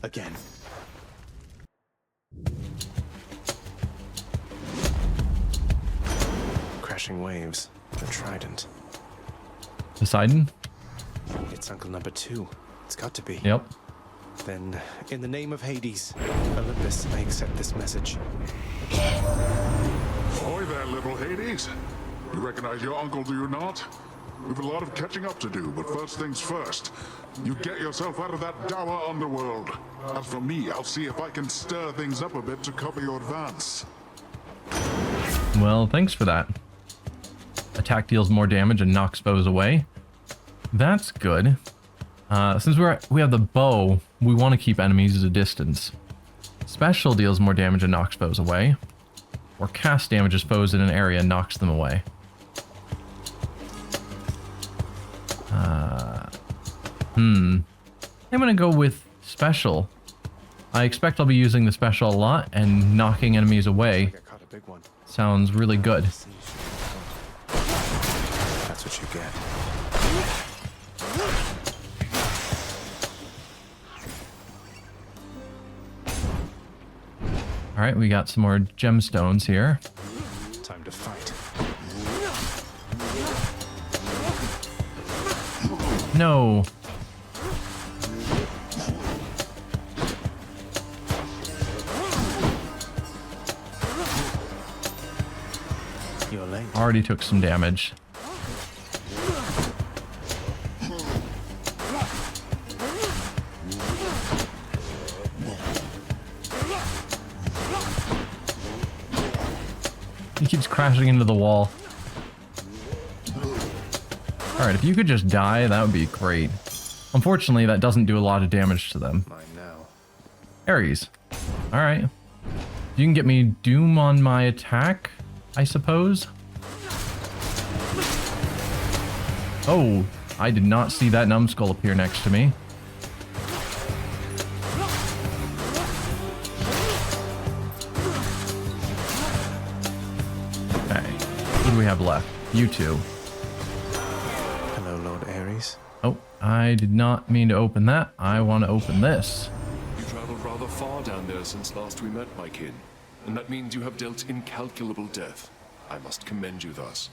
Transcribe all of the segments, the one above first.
again. Crashing waves, the trident. Poseidon? It's Uncle number 2. It's got to be. Yep. Then, in the name of Hades, Olympus, I accept this message. Ahoy there, little Hades. You recognize your uncle, do you not? We've a lot of catching up to do, but first things first. You get yourself out of that dour underworld. As for me, I'll see if I can stir things up a bit to cover your advance. Well, thanks for that. Attack deals more damage and knocks foes away. That's good. Since we have the bow, we want to keep enemies at a distance. Special deals more damage and knocks foes away. Or cast damages foes in an area and knocks them away. I'm gonna go with special. I expect I'll be using the special a lot, and knocking enemies away I caught a big one. sounds really good. That's what you get. Alright, we got some more gemstones here. Time to fight. No. You're late. Already took some damage. He keeps crashing into the wall. Alright, if you could just die, that would be great. Unfortunately, that doesn't do a lot of damage to them. Mine now. Ares. Alright. You can get me Doom on my attack, I suppose? Oh, I did not see that numbskull appear next to me. Okay, what do we have left? You two. Hello, Lord Ares. Oh, I did not mean to open that. I want to open this. You traveled rather far down there since last we met, my kin. And that means you have dealt incalculable death. I must commend you thus.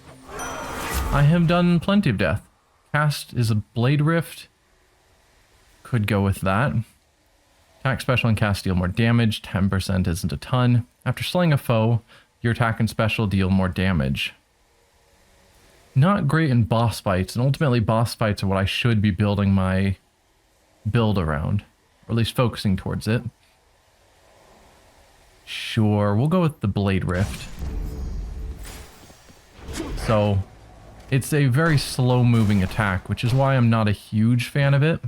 I have done plenty of death. Cast is a Blade Rift. Could go with that. Attack, special, and cast deal more damage. 10% isn't a ton. After slaying a foe, your attack and special deal more damage. Not great in boss fights, and ultimately boss fights are what I should be building my build around. Or at least focusing towards it. Sure, we'll go with the Blade Rift. So, it's a very slow-moving attack, which is why I'm not a huge fan of it.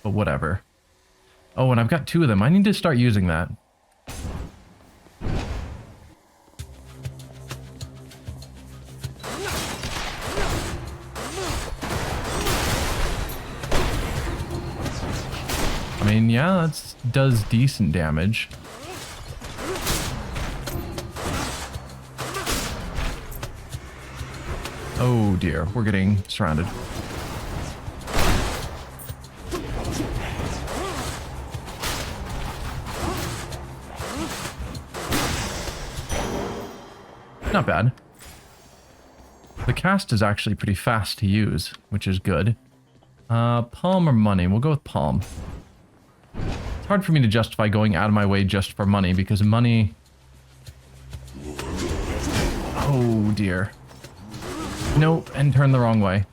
But whatever. Oh, and I've got 2 of them. I need to start using that. I mean, yeah, that does decent damage. Oh dear, we're getting surrounded. Not bad. The cast is actually pretty fast to use, which is good. Palm or money? We'll go with palm. It's hard for me to justify going out of my way just for money, because money... Oh dear. Nope, and turn the wrong way.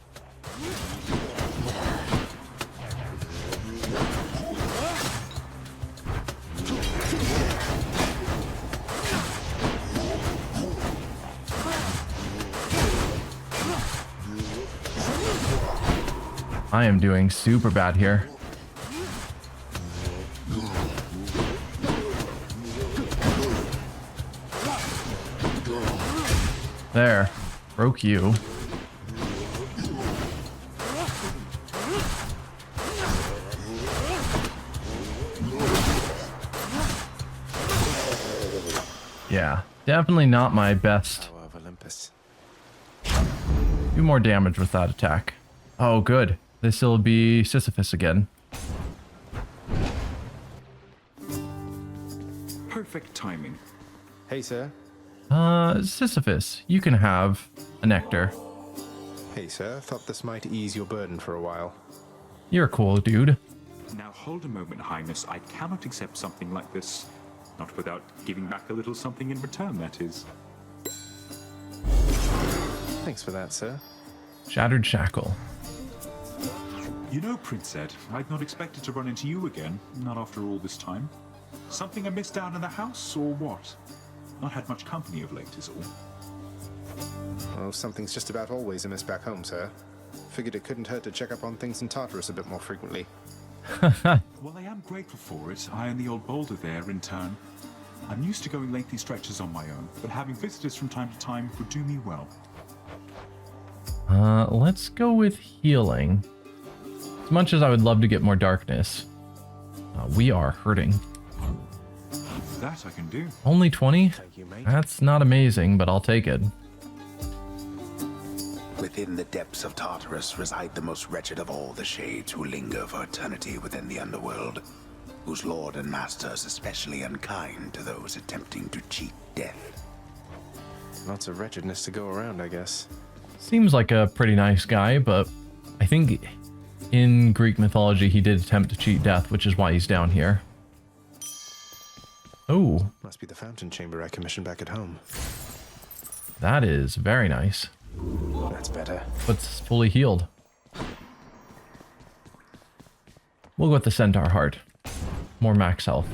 I am doing super bad here. There. Broke you. Yeah, definitely not my best. Power of Olympus. Do more damage with that attack. Oh, good. This will be Sisyphus again. perfect timing. Hey, sir. Sisyphus, you can have a nectar. Hey, sir. Thought this might ease your burden for a while. You're a cool dude. Now hold a moment, Highness. I cannot accept something like this. Not without giving back a little something in return, that is. Thanks for that, sir. Shattered shackle. You know, Prince Ed, I'd not expected to run into you again, not after all this time. Something amiss down in the house, or what? Not had much company of late, is all. Well, something's just about always amiss back home, sir. Figured it couldn't hurt to check up on things in Tartarus a bit more frequently. Well, I am grateful for it. I and the old boulder there, in turn. I'm used to going lengthy stretches on my own, but having visitors from time to time would do me well. Let's go with healing. As much as I would love to get more darkness, we are hurting. That I can do. Only 20? Thank you, mate. That's not amazing, but I'll take it. Within the depths of Tartarus reside the most wretched of all the shades who linger for eternity within the Underworld, whose lord and master is especially unkind to those attempting to cheat death. Lots of wretchedness to go around, I guess. Seems like a pretty nice guy, but I think in Greek mythology he did attempt to cheat death, which is why he's down here. Oh, Must be the fountain chamber I commissioned back at home. that is very nice. That's better. But it's fully healed. We'll go with the centaur heart. More max health.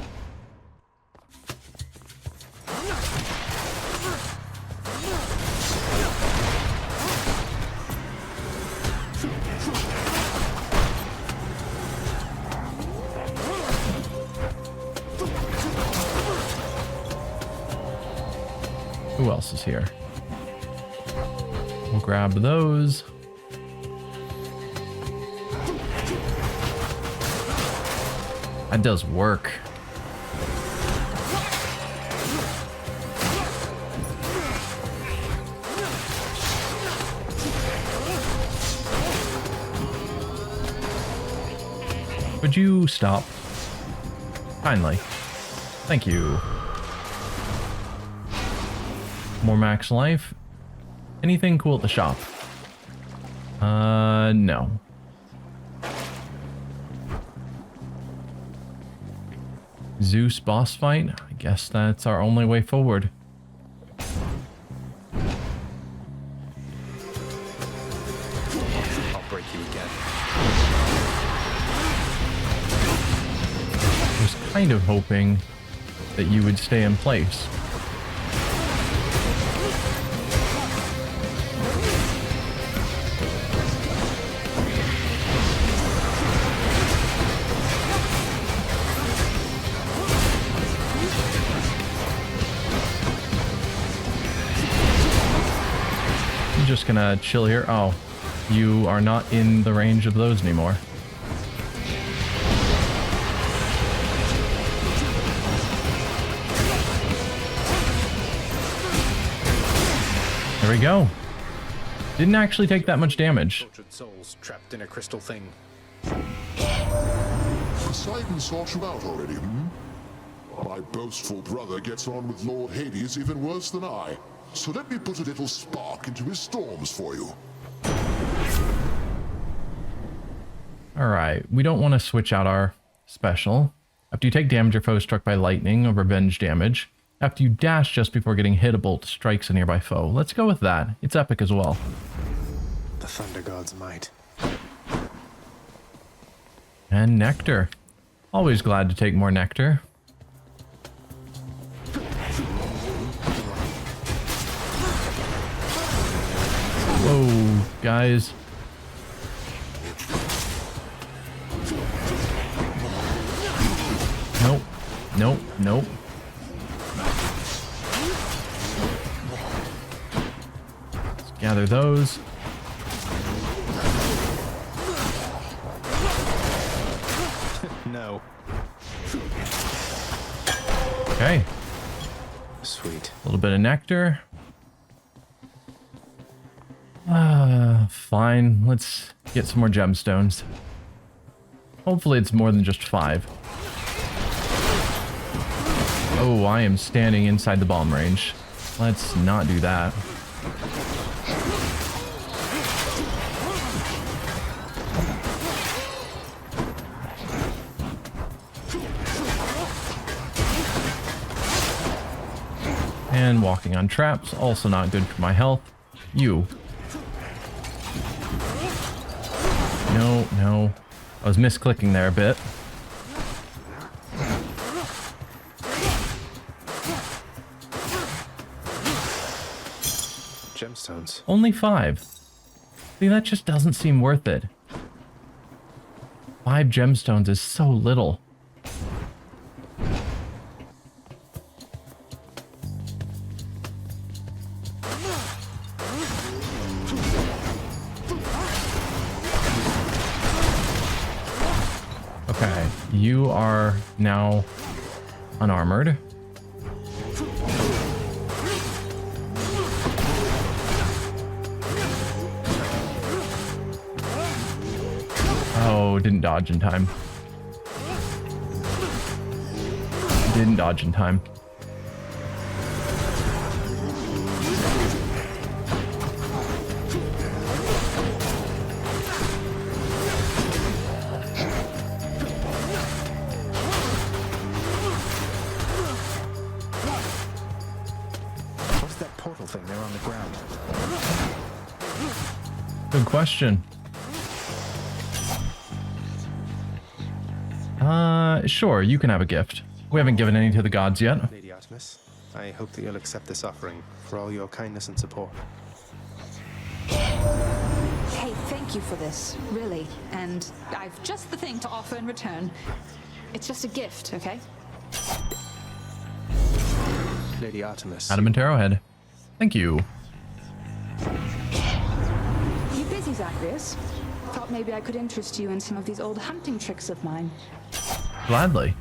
Who else is here? We'll grab those. That does work. Would you stop? Kindly. Thank you. More max life. Anything cool at the shop? No. Zeus boss fight? I guess that's our only way forward. I'll break you again. I was kind of hoping that you would stay in place. Just gonna chill here. Oh, you are not in the range of those anymore. There we go. Didn't actually take that much damage. Tortured souls trapped in a crystal thing. Poseidon sought you out already, hmm? My boastful brother gets on with Lord Hades even worse than I. So let me put a little spark into his storms for you. Alright, we don't want to switch out our special. After you take damage, your foe is struck by lightning or revenge damage. After you dash just before getting hit, a bolt strikes a nearby foe. Let's go with that. It's epic as well. The thunder god's might. And nectar. Always glad to take more nectar. Whoa, guys. Nope. Nope. Nope. Let's gather those. No. Okay. Sweet. A little bit of nectar. Fine. Let's get some more gemstones. Hopefully it's more than just 5. Oh, I am standing inside the bomb range. Let's not do that. And walking on traps, also not good for my health. You. No, no. I was misclicking there a bit. Gemstones. Only 5. See, that just doesn't seem worth it. 5 gemstones is so little. Okay, you are now unarmored. Oh, didn't dodge in time. Didn't dodge in time. What's that portal thing there on the ground? Good question. Sure, you can have a gift. We haven't given any to the gods yet. Lady Artemis, I hope that you'll accept this offering for all your kindness and support. Hey, thank you for this, really. And I've just the thing to offer in return. It's just a gift, okay? Lady Artemis. Adamant arrowhead. Thank you. You busy, Zacharias? Thought maybe I could interest you in some of these old hunting tricks of mine. Gladly.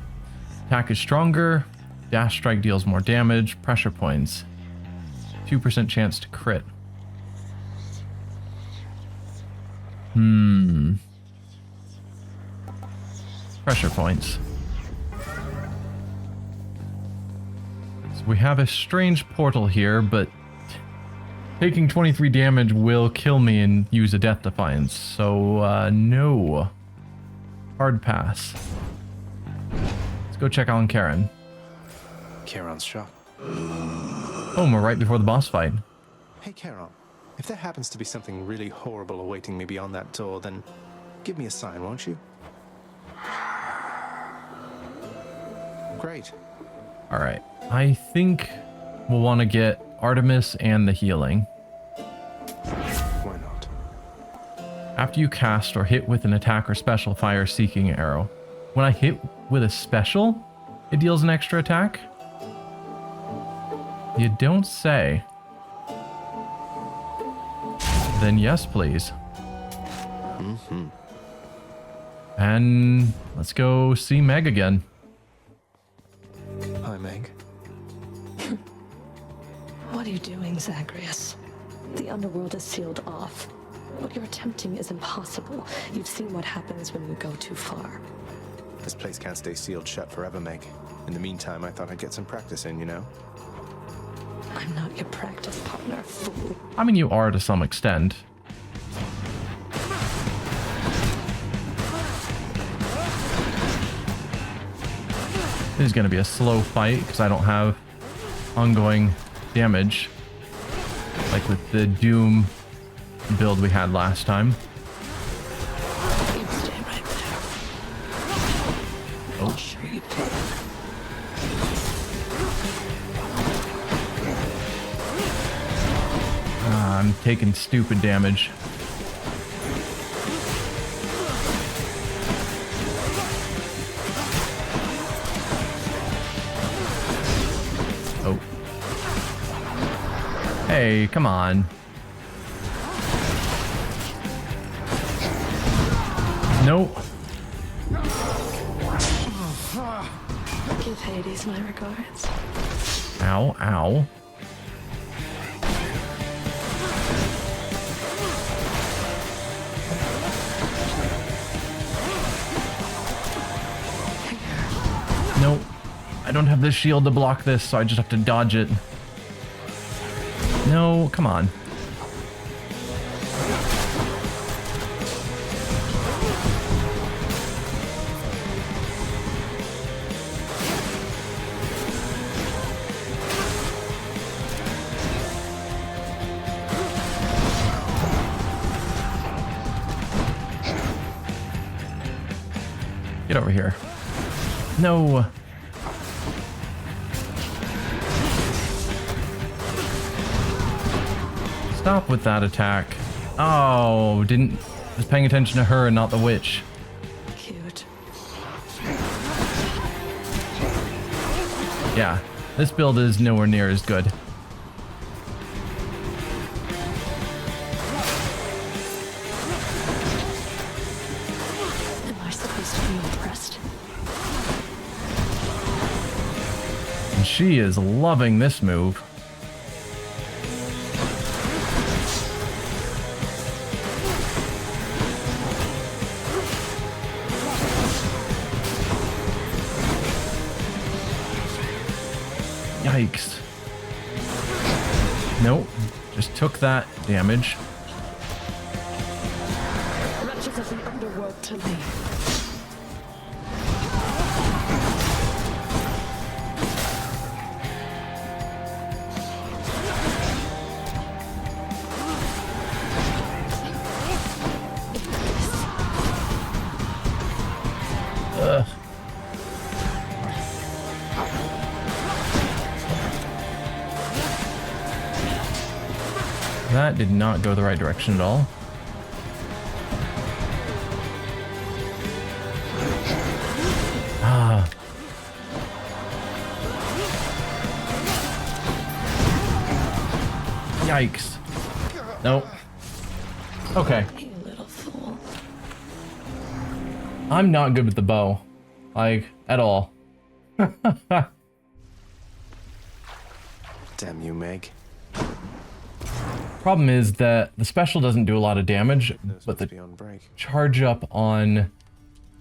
Attack is stronger. Dash strike deals more damage. Pressure points. 2% chance to crit. Pressure points. So we have a strange portal here, but taking 23 damage will kill me and use a death defiance. So, no. Hard pass. Let's go check on Karen. Charon's shop. Oh, we're right before the boss fight. Hey, Charon. If there happens to be something really horrible awaiting me beyond that door, then give me a sign, won't you? Great. Alright. I think we'll want to get Artemis and the healing. Why not? After you cast or hit with an attack or special, fire Seeking Arrow. When I hit with a special, it deals an extra attack? You don't say. Then yes, please. And let's go see Meg again. Hi, Meg. What are you doing, Zacharias? The Underworld is sealed off. What you're attempting is impossible. You've seen what happens when you go too far. This place can't stay sealed shut forever, Meg. In the meantime, I thought I'd get some practice in, you know? I'm not your practice partner, fool. I mean, you are to some extent. This is going to be a slow fight because I don't have ongoing damage like with the Doom build we had last time. You stay right there. I'll show you pain. I'm taking stupid damage. Oh. Hey, come on. Nope. Give Hades my regards. Ow, ow. Nope. I don't have this shield to block this, so I just have to dodge it. No, come on. Get over here. No. Stop with that attack. Oh, was paying attention to her and not the witch. Cute. Yeah, this build is nowhere near as good. Am I supposed to be impressed? And she is loving this move. Yikes. Nope. Just took that damage. Wretches of the Underworld to me. Ugh. That did not go the right direction at all. Ah. Yikes. Nope. Okay. You little fool. I'm not good with the bow. Like, at all. Damn you, Meg. Problem is that the special doesn't do a lot of damage, but the Be on break. charge up on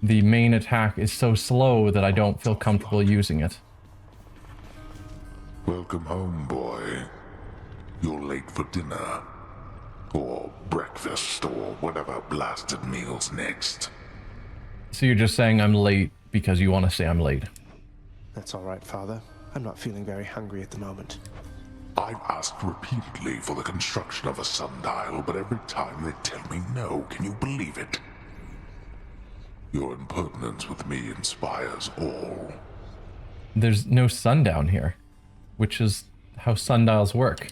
the main attack is so slow that I don't feel comfortable using it. Welcome home, boy. You're late for dinner. Or breakfast, or whatever blasted meal's next. So you're just saying I'm late because you want to say I'm late. That's all right, Father. I'm not feeling very hungry at the moment. I've asked repeatedly for the construction of a sundial, but every time they tell me no. Can you believe it? Your impertinence with me inspires all. There's no sundown here, which is how sundials work.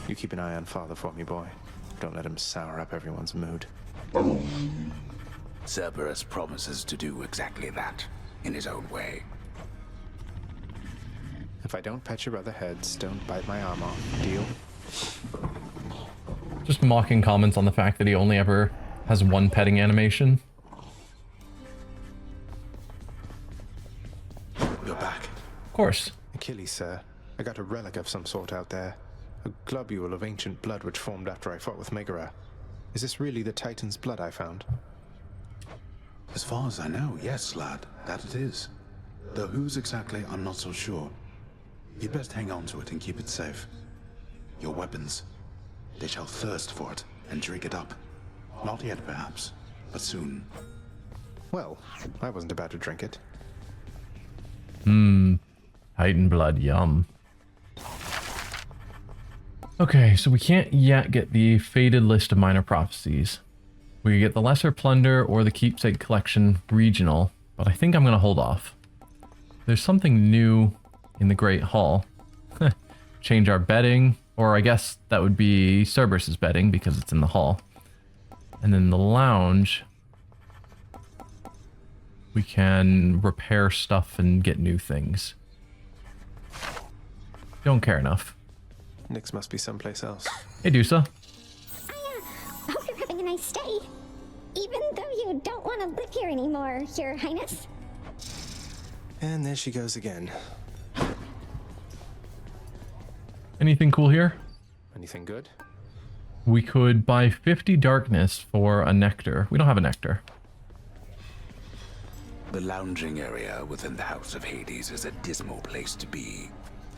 You keep an eye on Father for me, boy. Don't let him sour up everyone's mood. Cerberus promises to do exactly that, in his own way. If I don't pet your other heads, don't bite my arm off. Deal? Just mocking comments on the fact that he only ever has one petting animation. You're back. Of course. Achilles, sir. I got a relic of some sort out there. A globule of ancient blood which formed after I fought with Megara. Is this really the Titan's blood I found? As far as I know, yes, lad, that it is. Though whose exactly, I'm not so sure. You'd best hang on to it and keep it safe. Your weapons, they shall thirst for it and drink it up. Not yet, perhaps, but soon. Well, I wasn't about to drink it. Titan blood, yum. Okay, so we can't yet get the faded list of minor prophecies. We could get the lesser plunder or the keepsake collection regional, but I think I'm gonna hold off. There's something new in the Great Hall. Change our bedding, or I guess that would be Cerberus's bedding because it's in the hall. And then the lounge, we can repair stuff and get new things. Don't care enough. Nyx must be someplace else. Hey, Dusa. I hope you're having a nice day. Even though you don't want to live here anymore, Your Highness. And there she goes again. Anything cool here? Anything good? We could buy 50 darkness for a nectar. We don't have a nectar. The lounging area within the House of Hades is a dismal place to be,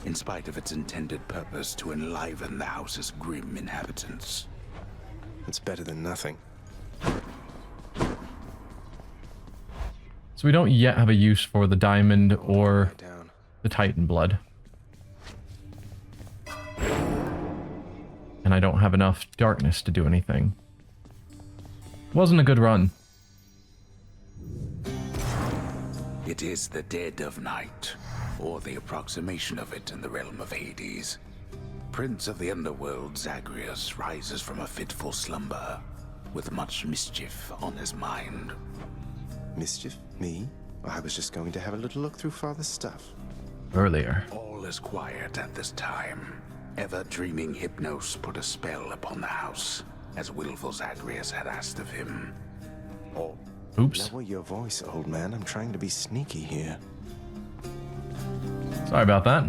in spite of its intended purpose to enliven the house's grim inhabitants. It's better than nothing. So we don't yet have a use for the diamond or Down. the Titan blood. And I don't have enough darkness to do anything. Wasn't a good run. It is the dead of night, or the approximation of it in the realm of Hades. Prince of the Underworld, Zagreus rises from a fitful slumber, with much mischief on his mind. Mischief? Me? I was just going to have a little look through Father's stuff. Earlier. All is quiet at this time. Ever-dreaming Hypnos put a spell upon the house, as willful Zagreus had asked of him. Or Oops. lower your voice, old man. I'm trying to be sneaky here. Sorry about that.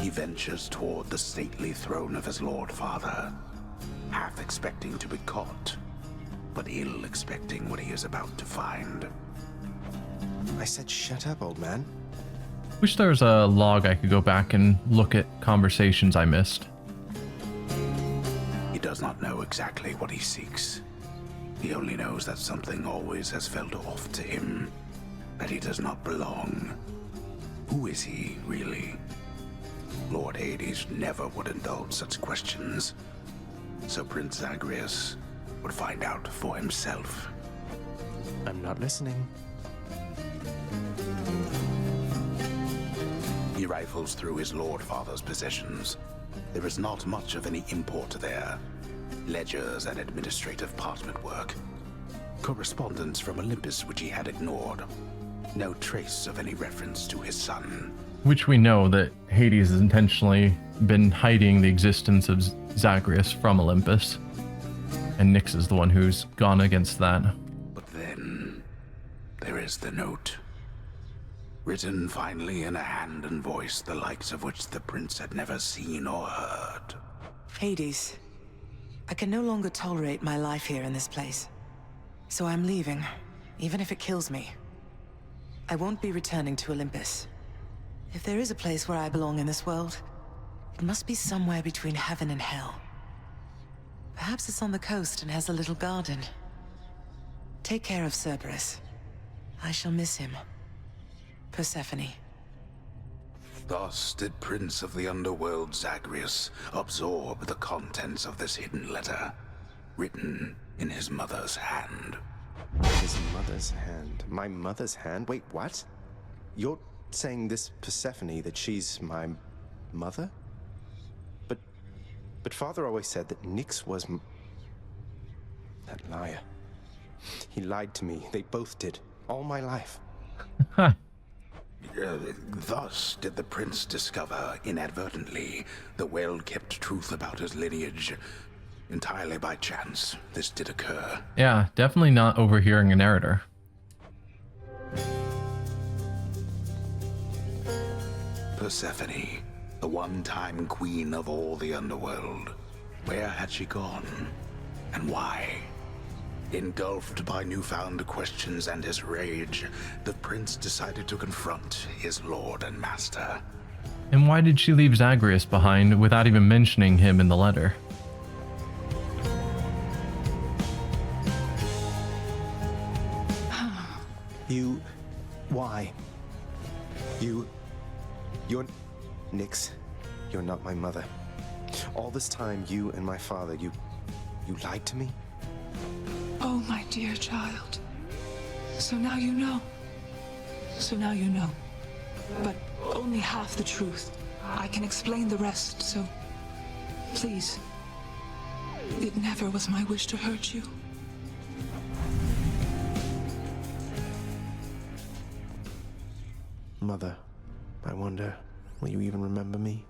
he ventures toward the stately throne of his Lord Father, half expecting to be caught, but ill expecting what he is about to find. I said shut up, old man. Wish there was a log I could go back and look at conversations I missed. He does not know exactly what he seeks. He only knows that something always has felt off to him, that he does not belong. Who is he, really? Lord Hades never would indulge such questions, so Prince Zagreus would find out for himself. I'm not listening. He rifles through his Lord Father's possessions. There is not much of any import there. Ledgers and administrative parchment work. Correspondence from Olympus which he had ignored. No trace of any reference to his son. Which we know that Hades has intentionally been hiding the existence of Zagreus from Olympus. And Nyx is the one who's gone against that. But then, there is the note. Written finally in a hand and voice the likes of which the prince had never seen or heard. Hades, I can no longer tolerate my life here in this place. So I'm leaving, even if it kills me. I won't be returning to Olympus. If there is a place where I belong in this world, it must be somewhere between heaven and hell. Perhaps it's on the coast and has a little garden. Take care of Cerberus. I shall miss him. Persephone. Thus did Prince of the Underworld Zagreus absorb the contents of this hidden letter, written in his mother's hand. His mother's hand. My mother's hand? Wait, what? You're saying this Persephone, that she's my mother? But Father always said that Nyx was that liar. He lied to me. They both did. All my life. Thus did the prince discover, inadvertently, the well-kept truth about his lineage. Entirely by chance, this did occur. Yeah, definitely not overhearing a narrator. Persephone, the one-time queen of all the Underworld. Where had she gone? And why? Engulfed by newfound questions and his rage, the prince decided to confront his lord and master. And why did she leave Zagreus behind without even mentioning him in the letter? Why? You're Nyx. You're not my mother. All this time, you and my father, you lied to me? Oh, my dear child. So now you know. So now you know. But only half the truth. I can explain the rest, so please. It never was my wish to hurt you. Mother, I wonder, will you even remember me?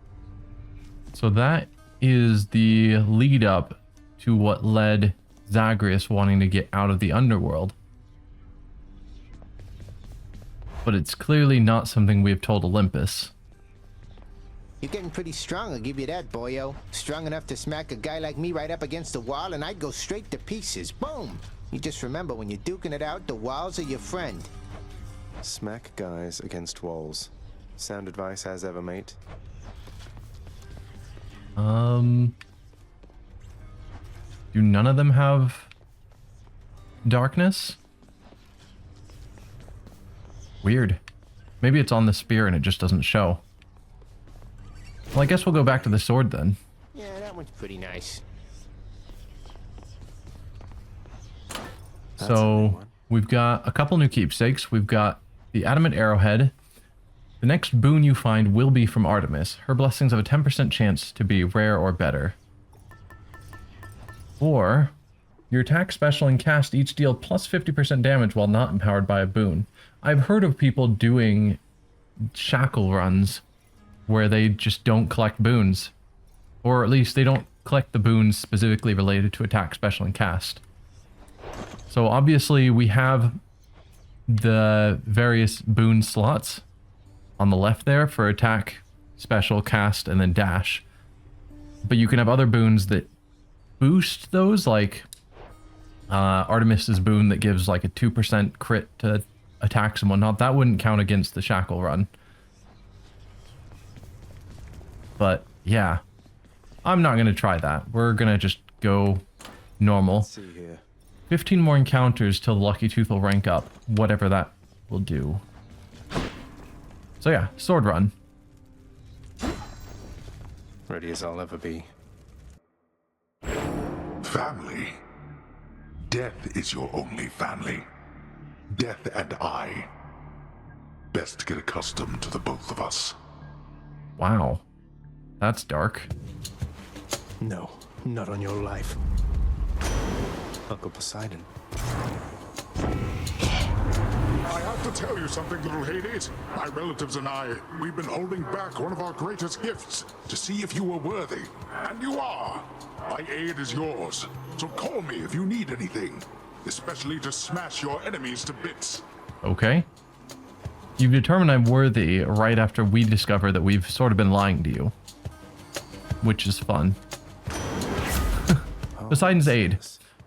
So that is the lead up to what led Zagreus wanting to get out of the Underworld. But it's clearly not something we have told Olympus. You're getting pretty strong, I'll give you that, boyo. Strong enough to smack a guy like me right up against the wall, and I'd go straight to pieces. Boom! You just remember, when you're duking it out, the walls are your friend. Smack guys against walls. Sound advice as ever, mate. Do none of them have darkness? Weird. Maybe it's on the spear and it just doesn't show. Well, I guess we'll go back to the sword then. Yeah, that one's pretty nice. So we've got a couple new keepsakes. We've got the adamant arrowhead. The next boon you find will be from Artemis. Her blessings have a 10% chance to be rare or better. Or your attack, special, and cast each deal plus 50% damage while not empowered by a boon. I've heard of people doing shackle runs where they just don't collect boons. Or at least they don't collect the boons specifically related to attack, special, and cast. So obviously we have the various boon slots on the left there for attack, special, cast, and then dash. But you can have other boons that boost those, like Artemis's boon that gives like a 2% crit to attacks and whatnot. That wouldn't count against the shackle run. But yeah, I'm not going to try that. We're going to just go normal. Let's see here. 15 more encounters till the Lucky Tooth will rank up, whatever that will do. So yeah, sword run. Ready as I'll ever be. Family. Death is your only family. Death and I. Best get accustomed to the both of us. Wow. That's dark. No, not on your life. Uncle Poseidon. I have to tell you something, little Hades. My relatives and I, we've been holding back one of our greatest gifts to see if you were worthy. And you are. My aid is yours. So call me if you need anything. Especially to smash your enemies to bits. Okay. You've determined I'm worthy right after we discover that we've sort of been lying to you. Which is fun. Poseidon's aid.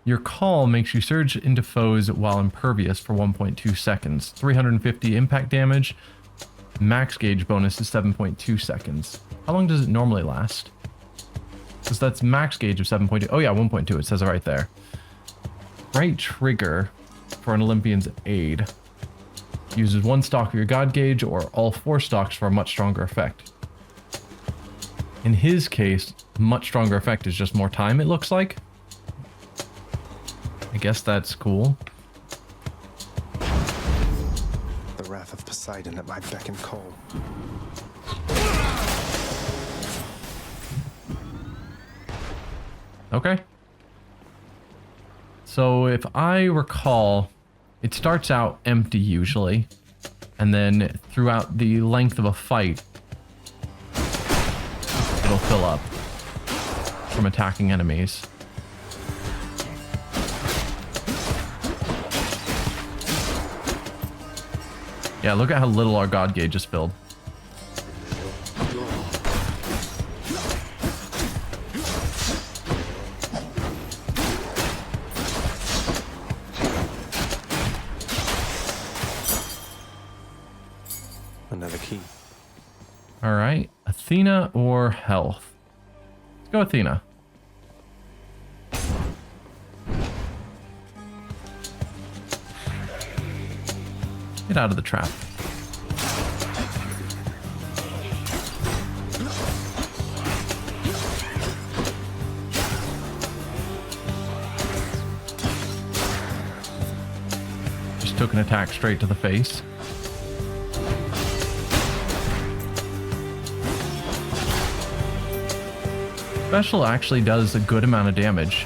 Your call makes you surge into foes while impervious for 1.2 seconds. 350 impact damage. Max gauge bonus is 7.2 seconds. How long does it normally last? Because that's max gauge of 7.2. Oh yeah, 1.2. It says it right there. Right trigger for an Olympian's aid. Uses one stock of your god gauge or all 4 stocks for a much stronger effect. In his case, much stronger effect is just more time, it looks like. I guess that's cool. The wrath of Poseidon at my beck and call. Okay. So if I recall, it starts out empty usually, and then throughout the length of a fight, it'll fill up from attacking enemies. Yeah, look at how little our god gauge is filled. Another key. All right, Athena or health? Let's go Athena. Get out of the trap. Just took an attack straight to the face. Special actually does a good amount of damage.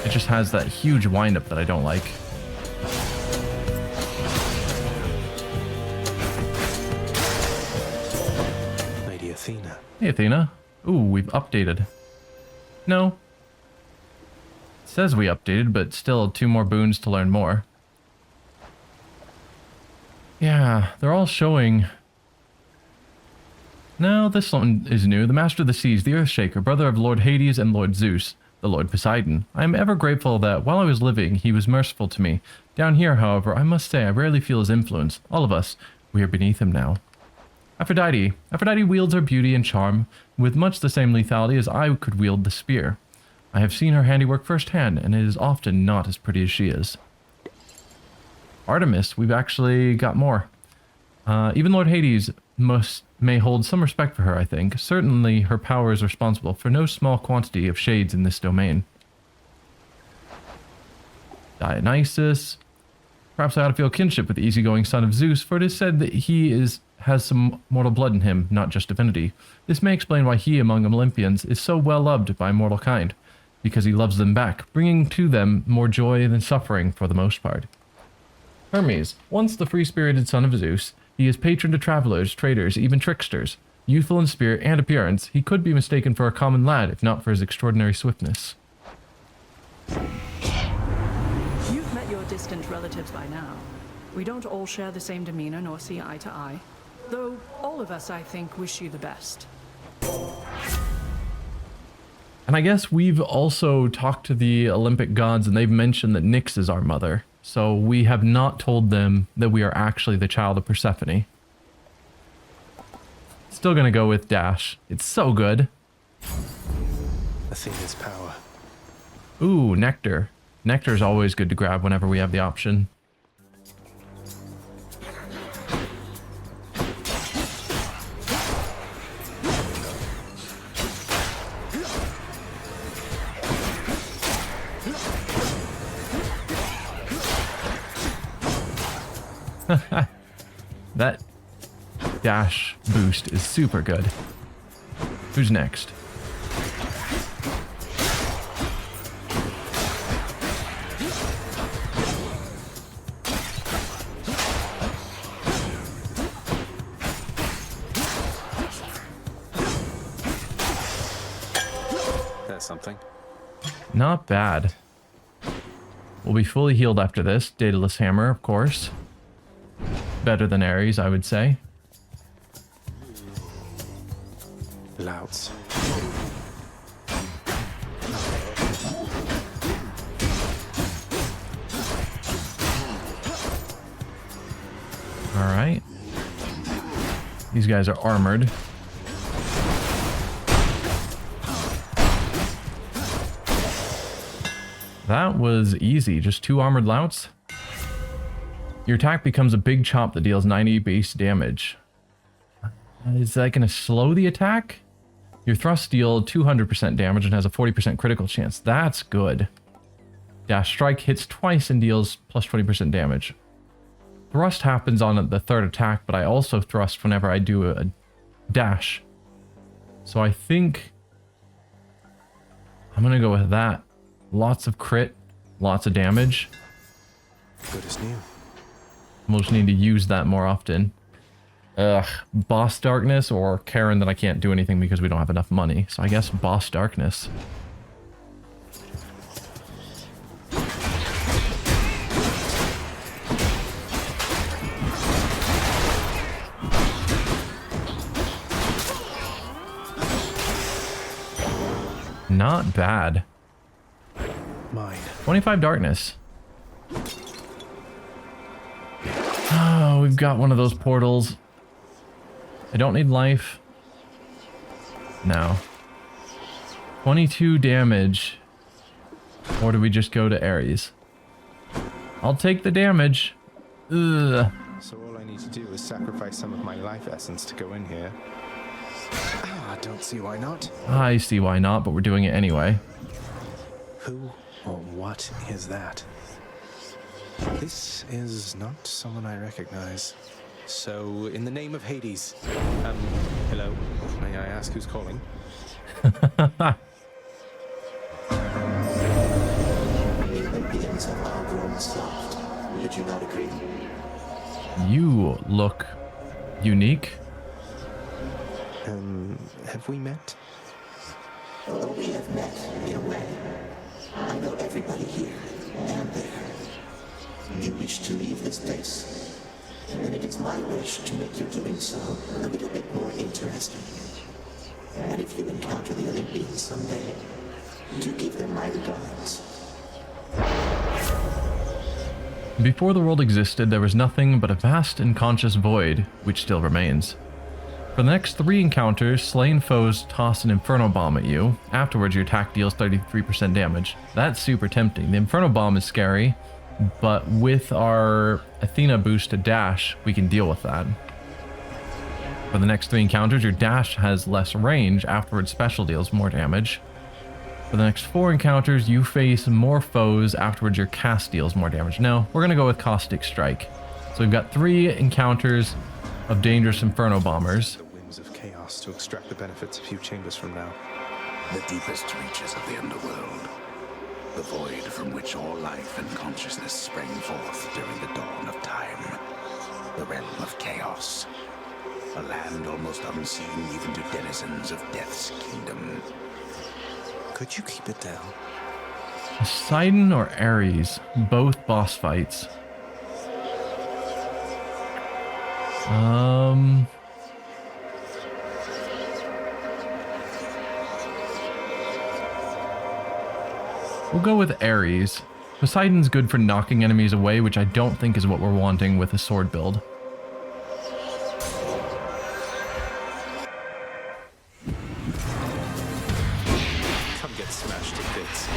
It just has that huge windup that I don't like. Lady Athena. Hey Athena. Ooh, we've updated. No. It says we updated, but still 2 more boons to learn more. Yeah, they're all showing No, this one is new. The Master of the Seas, the Earthshaker, brother of Lord Hades and Lord Zeus, the Lord Poseidon. I am ever grateful that while I was living, he was merciful to me. Down here, however, I must say I rarely feel his influence. All of us, we are beneath him now. Aphrodite. Aphrodite wields her beauty and charm with much the same lethality as I could wield the spear. I have seen her handiwork firsthand, and it is often not as pretty as she is. Artemis, we've actually got more. Even Lord Hades may hold some respect for her, I think. Certainly her power is responsible for no small quantity of shades in this domain. Dionysus. Perhaps I ought to feel kinship with the easygoing son of Zeus, for it is said that he has some mortal blood in him, not just divinity. This may explain why he, among Olympians, is so well loved by mortal kind, because he loves them back, bringing to them more joy than suffering for the most part. Hermes, once the free-spirited son of Zeus, he is patron to travelers, traders, even tricksters. Youthful in spirit and appearance, he could be mistaken for a common lad, if not for his extraordinary swiftness. You've met your distant relatives by now. We don't all share the same demeanor nor see eye to eye, though all of us, I think, wish you the best. And I guess we've also talked to the Olympic gods, and they've mentioned that Nyx is our mother. So we have not told them that we are actually the child of Persephone. Still gonna go with Dash. It's so good. Athena's power. Ooh, Nectar. Nectar is always good to grab whenever we have the option. That dash boost is super good. Who's next? That's something. Not bad. We'll be fully healed after this. Daedalus Hammer, of course. Better than Ares, I would say. Louts. Alright. These guys are armored. That was easy. Just 2 armored louts. Your attack becomes a big chop that deals 90 base damage. Is that going to slow the attack? Your thrusts deal 200% damage and has a 40% critical chance. That's good. Dash strike hits twice and deals plus 20% damage. Thrust happens on the 3rd attack, but I also thrust whenever I do a dash. So I think I'm going to go with that. Lots of crit, lots of damage. Good as new. We'll just need to use that more often. Boss Darkness or Karen that I can't do anything because we don't have enough money. So I guess Boss Darkness. Not bad. Mine. 25 Darkness. Oh, we've got one of those portals. I don't need life. No. 22 damage. Or do we just go to Ares? I'll take the damage. Ugh. So all I need to do is sacrifice some of my life essence to go in here. I don't see why not. I see why not, but we're doing it anyway. Who or what is that? This is not someone I recognize. So, in the name of Hades, hello, may I ask who's calling? Would you not agree? You look unique. Have we met? Although we have met in a way, I know everybody here and there. You wish to leave this place, and it is It's my wish to make your doing so a little bit more interesting. And if you encounter the Olympians someday, do give them my regards. Before the world existed, there was nothing but a vast unconscious void, which still remains. For the next 3 encounters, slain foes toss an Inferno Bomb at you. Afterwards, your attack deals 33% damage. That's super tempting. The Inferno Bomb is scary, but with our Athena boost to dash, we can deal with that. For the next 3 encounters, your dash has less range. Afterwards, special deals more damage. For the next 4 encounters, you face more foes. Afterwards, your cast deals more damage. No, we're going to go with Caustic Strike. So we've got 3 encounters of dangerous Inferno Bombers. The winds of chaos to extract the benefits a few chambers from now. The deepest reaches of the Underworld. The void from which all life and consciousness sprang forth during the dawn of time. The realm of chaos. A land almost unseen even to denizens of Death's kingdom. Could you keep it down? Poseidon or Ares, both boss fights. We'll go with Ares. Poseidon's good for knocking enemies away, which I don't think is what we're wanting with a sword build. Come get smashed to bits.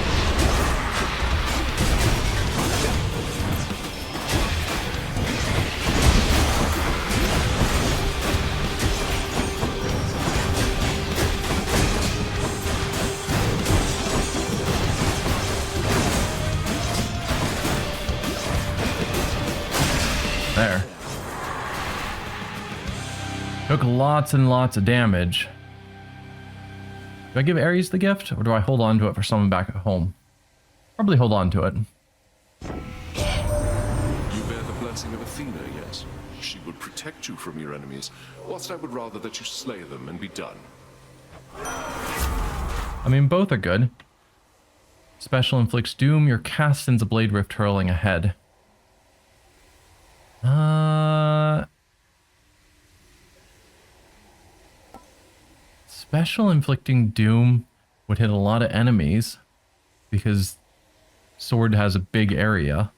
There. Took lots and lots of damage. Do I give Ares the gift, or do I hold on to it for someone back at home? Probably hold on to it. You bear the blessing of Athena, yes? She would protect you from your enemies, whilst I would rather that you slay them and be done. I mean, both are good. Special inflicts doom. Your cast sends a blade rift hurling ahead. Special inflicting doom would hit a lot of enemies because sword has a big area.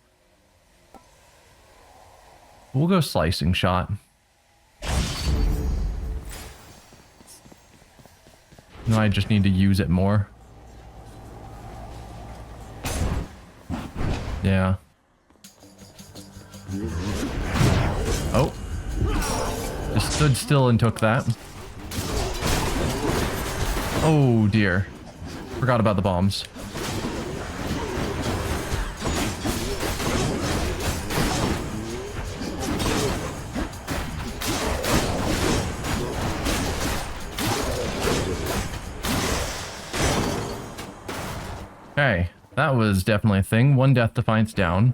We'll go slicing shot. No, I just need to use it more. Yeah. Oh. Just stood still and took that. Oh dear. Forgot about the bombs. Okay, that was definitely a thing. 1 Death Defiance down.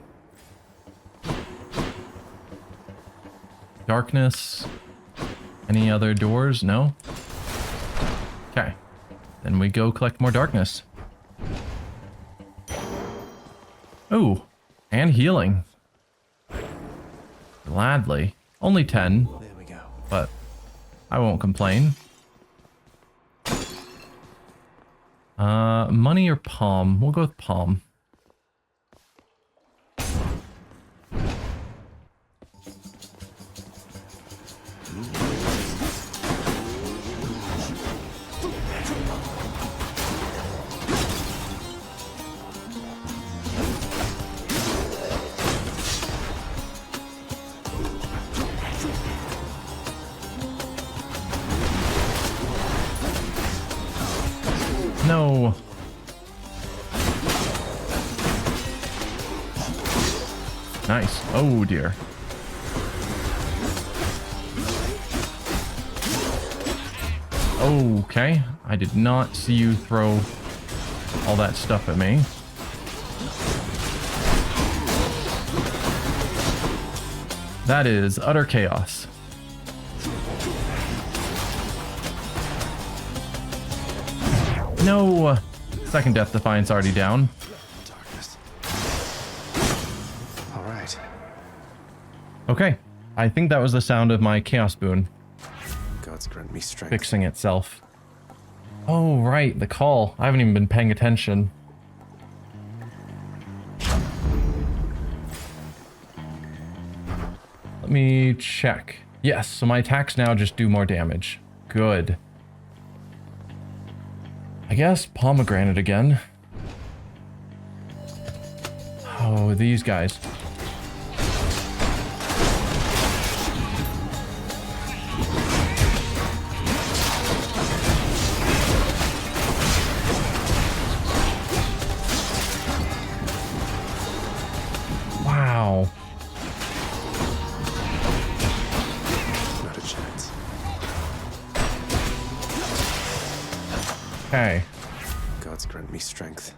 Darkness. Any other doors? No? Okay. Then we go collect more darkness. Ooh. And healing. Gladly. Only 10. There we go. But I won't complain. Money or palm? We'll go with palm. No. Nice. Oh dear. Okay. I did not see you throw all that stuff at me. That is utter chaos. No! Second Death Defiance already down. Darkness. All right. Okay. I think that was the sound of my Chaos Boon Gods grant me strength. fixing itself. Oh, right, the call. I haven't even been paying attention. Let me check. Yes, so my attacks now just do more damage. Good. I guess pomegranate again. Oh, these guys. Wow. Not a chance. Okay. Gods grant me strength.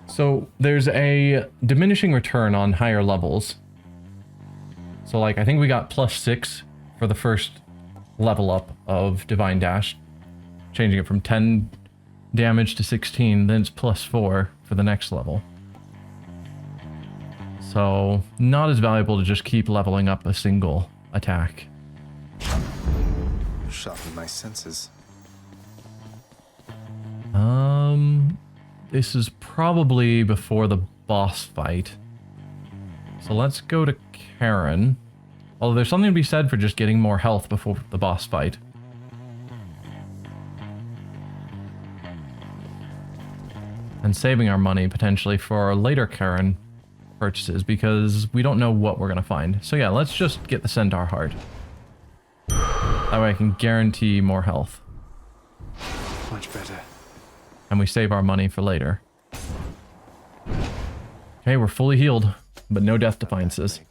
So there's a diminishing return on higher levels. So like I think we got +6 for the first level up of Divine Dash, changing it from 10 damage to 16, then it's +4 for the next level. So not as valuable to just keep leveling up a single attack. Sharpen my senses. This is probably before the boss fight. So let's go to Karen. Although there's something to be said for just getting more health before the boss fight. And saving our money potentially for our later Karen purchases because we don't know what we're going to find. So yeah, let's just get the Centaur Heart. That way I can guarantee more health. Much better. And we save our money for later. Okay, we're fully healed, but no death defiances.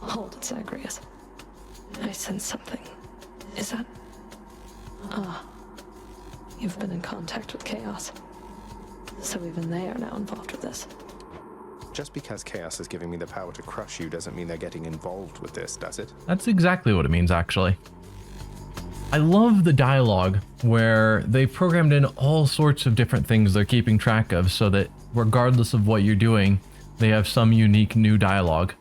Hold it, Zagreus. I sense something. Is that... Ah. You've been in contact with Chaos. So even they are now involved with this. Just because Chaos is giving me the power to crush you doesn't mean they're getting involved with this, does it? That's exactly what it means, actually. I love the dialogue where they've programmed in all sorts of different things they're keeping track of so that regardless of what you're doing, they have some unique new dialogue.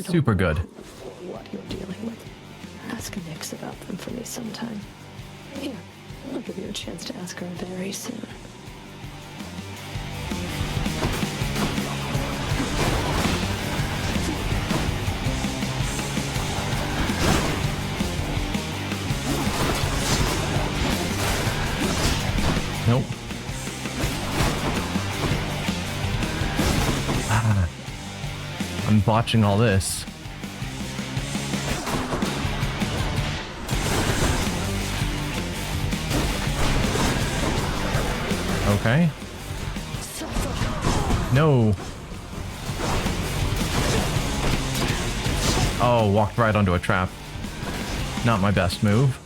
Super good. What you're dealing with. Ask Nyx about them for me sometime. Here, I'll give you a chance to ask her very soon. Nope. I'm botching all this. Okay. No. Oh, walked right onto a trap. Not my best move.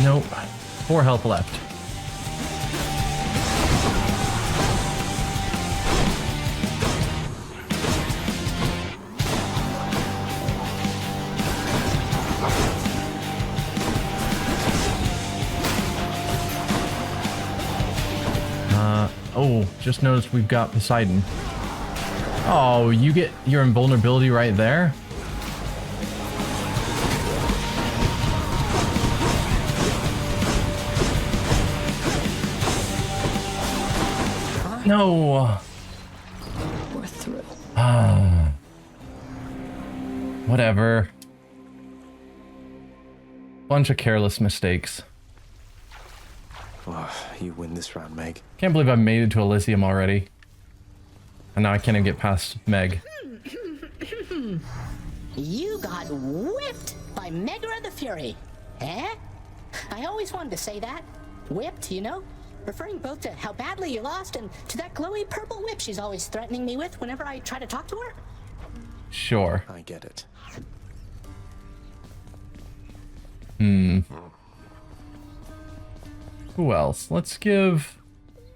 Nope. 4 health left. Oh, just noticed we've got Poseidon. Oh, you get your invulnerability right there? No. We're through. Whatever. Bunch of careless mistakes. Oh, you win this round, Meg. Can't believe I made it to Elysium already. And now I can't even get past Meg. You got whipped by Megara the Fury. Eh? I always wanted to say that. Whipped, you know? Referring both to how badly you lost and to that glowy purple whip she's always threatening me with whenever I try to talk to her. Sure. I get it. Who else? Let's give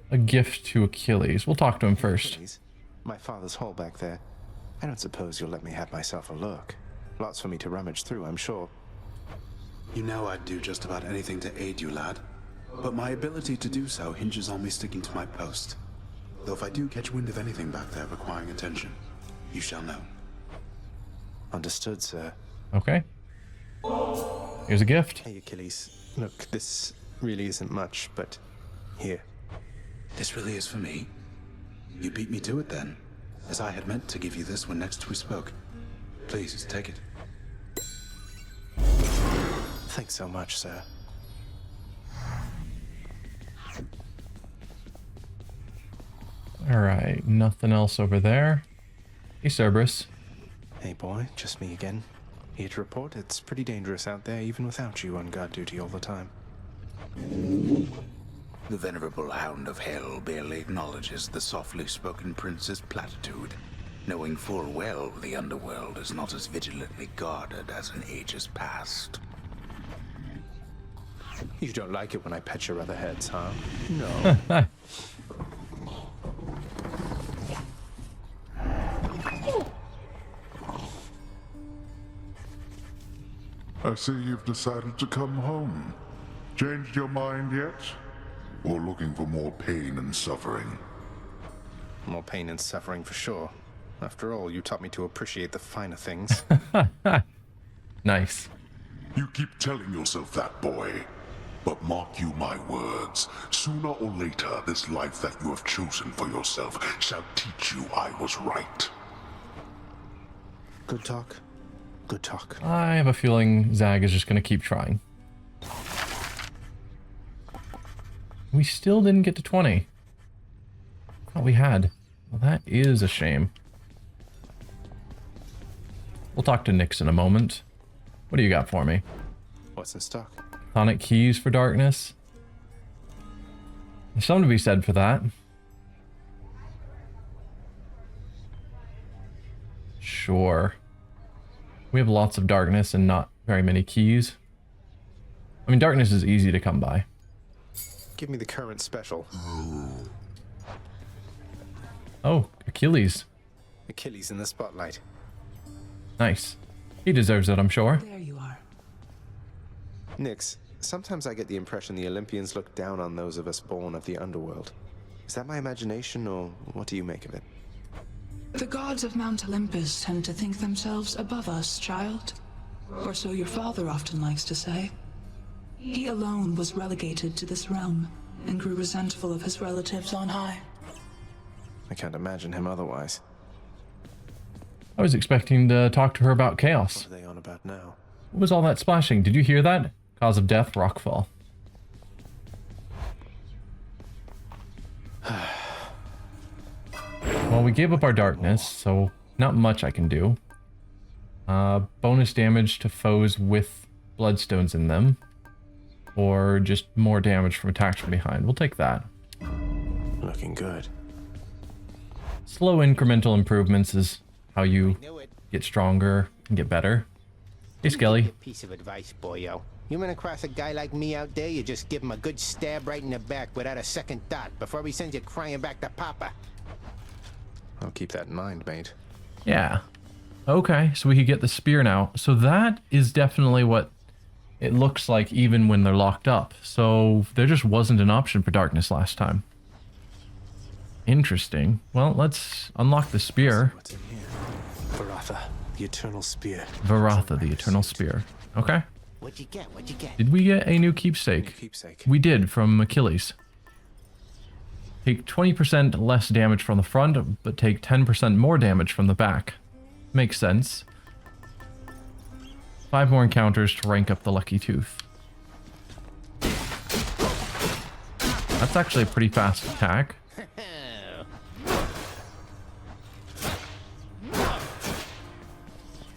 a gift to Achilles. We'll talk to him first. My father's hall back there. I don't suppose you'll let me have myself a look. Lots for me to rummage through, I'm sure. You know I'd do just about anything to aid you, lad. But my ability to do so hinges on me sticking to my post. Though if I do catch wind of anything back there requiring attention, you shall know. Understood, sir. Okay. Here's a gift. Hey, Achilles. Look, this really isn't much, but here. This really is for me? You beat me to it then, as I had meant to give you this when next we spoke. Please, take it. Thanks so much, sir. Alright, nothing else over there. Hey, Cerberus. Hey, boy, just me again. Here to report, it's pretty dangerous out there, even without you on guard duty all the time. The venerable Hound of Hell barely acknowledges the softly spoken prince's platitude, knowing full well the Underworld is not as vigilantly guarded as in ages past. You don't like it when I pet your other heads, huh? No. I see you've decided to come home. Changed your mind yet? Or looking for more pain and suffering? More pain and suffering for sure. After all, you taught me to appreciate the finer things. Nice. You keep telling yourself that, boy. But mark you my words, sooner or later, this life that you have chosen for yourself shall teach you I was right. Good talk. Good talk. I have a feeling Zag is just going to keep trying. We still didn't get to 20. Thought we had. Well, that is a shame. We'll talk to Nyx in a moment. What do you got for me? What's in stock? Sonic keys for darkness. There's something to be said for that. Sure. We have lots of darkness and not very many keys. I mean, darkness is easy to come by. Give me the current special. Oh, Achilles. Achilles in the spotlight. Nice. He deserves it, I'm sure. There you are. Nyx, sometimes I get the impression the Olympians look down on those of us born of the Underworld. Is that my imagination, or what do you make of it? The gods of Mount Olympus tend to think themselves above us, child. Or so your father often likes to say. He alone was relegated to this realm and grew resentful of his relatives on high. I can't imagine him otherwise. I was expecting to talk to her about chaos. What are they on about now? What was all that splashing? Did you hear that? Cause of death, rockfall. Well, we gave up our darkness, so not much I can do. Bonus damage to foes with bloodstones in them. Or just more damage from attacks from behind. We'll take that. Looking good. Slow incremental improvements is how you get stronger and get better. Hey, Skelly. Piece of advice, boyo. You run across a guy like me out there, you just give him a good stab right in the back without a second thought before he sends you crying back to Papa. I'll keep that in mind, mate. Yeah. Okay, so we could get the spear now. So that is definitely what it looks like even when they're locked up. So there just wasn't an option for darkness last time. Interesting. Well, let's unlock the spear. What's in here? Varatha, the Eternal Spear. Varatha, the Eternal Spear. Okay. What'd you get? What'd you get? Did we get a new keepsake? We did, from Achilles. Take 20% less damage from the front, but take 10% more damage from the back. Makes sense. 5 more encounters to rank up the Lucky Tooth. That's actually a pretty fast attack.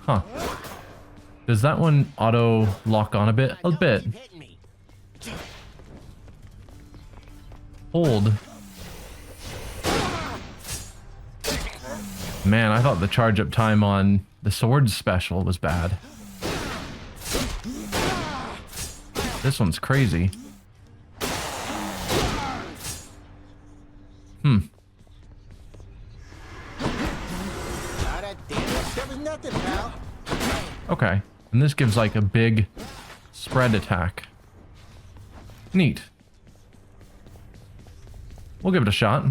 Huh. Does that one auto lock on a bit? A bit. Hold. Man, I thought the charge up time on the sword special was bad. This one's crazy. That was nothing, pal. Okay. And this gives like a big spread attack. Neat. We'll give it a shot.